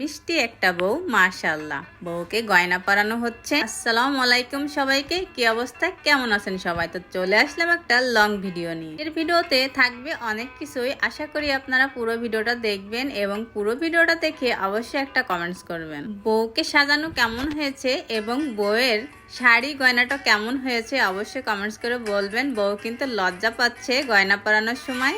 মিষ্টি একটা বউ, মাশাআল্লাহ। বউকে গয়না পরানো হচ্ছে। আসসালামু আলাইকুম সবাইকে, কি অবস্থা, কেমন আছেন সবাই? তো চলে আসলাম একটা লং ভিডিও নিয়ে। এর ভিডিওতে থাকবে অনেক কিছুই, আশা করি আপনারা পুরো ভিডিওটা দেখবেন এবং পুরো ভিডিওটা দেখে অবশ্যই একটা কমেন্টস করবেন। বউকে সাজানো কেমন হয়েছে এবং বউয়ের শাড়ি গয়নাটা কেমন হয়েছে অবশ্যই কমেন্টস করে বলবেন। বউ কিন্তু লজ্জা পাচ্ছে গয়না পরানোর সময়।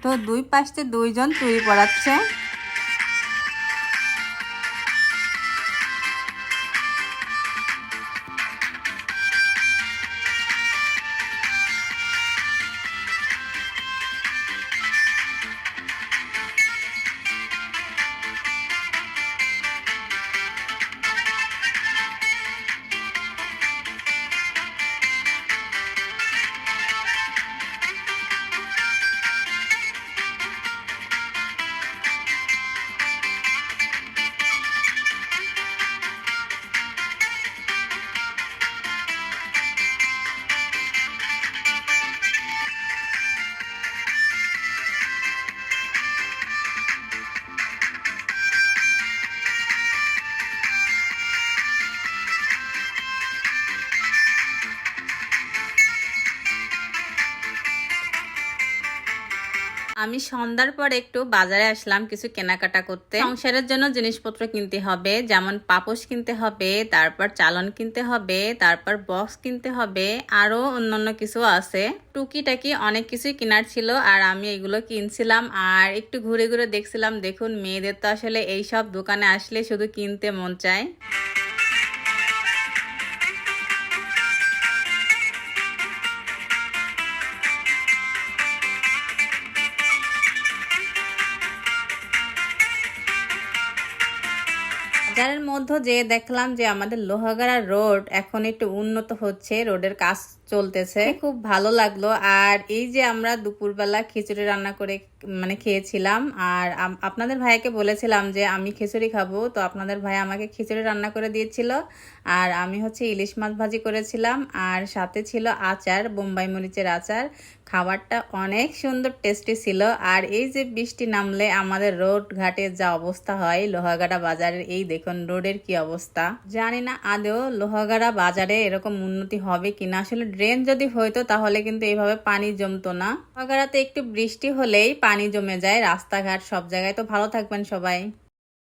তো দুই পাশে দুইজন চুড়ি পরাচ্ছে। আমি সন্ধ্যার পর একটু বাজারে আসলাম কিছু কেনাকাটা করতে। সংসারের জন্য জিনিসপত্র কিনতে হবে, যেমন পাপোশ কিনতে হবে, তারপর চালন কিনতে হবে, তারপর বক্স কিনতে হবে, আরো অন্যান্য কিছু আছে। টুকিটাকি অনেক কিছুই কেনার ছিল আর আমি এগুলো কিনছিলাম আর একটু ঘুরে ঘুরে দেখছিলাম। দেখুন, মেয়েদের তো আসলে এইসব দোকানে আসলে শুধু কিনতে মন চায়। বাজারের মধ্যে যে দেখলাম যে আমাদের লোহাগাড়া রোড এখন একটু উন্নত হচ্ছে, রোডের কাজ চলতেছে, খুব ভালো লাগলো। আর এই যে আমরা দুপুরবেলা খিচুড়ি রান্না করে খেয়েছিলাম আর আপনাদের ভাইকে বলেছিলাম যে আমি খিচুড়ি খাবো, তো আপনাদের ভাই আমাকে খিচুড়ি রান্না করে দিয়েছিল আর আমি ইলিশ মাছ ভাজি করেছিলাম আর সাথে ছিল আচার, বোম্বাই মরিচের আচার। খাবারটা অনেক সুন্দর টেস্টি ছিল। আর এই যে বৃষ্টি নামলে আমাদের রোড ঘাটে যা অবস্থা হয়, লোহাগাড়া বাজারের এই দেখুন রোডের কি অবস্থা। জানি না আদৌ লোহাগাড়া বাজারে এরকম উন্নতি হবে কিনা। আসলে ড্রেন যদি হইতো তাহলে কিন্তু এইভাবে পানি জমতো না। লোহাগাড়াতে একটু বৃষ্টি হলেই পানি জমে যায় রাস্তাঘাট সব জায়গায়। তো ভালো থাকবেন সবাই।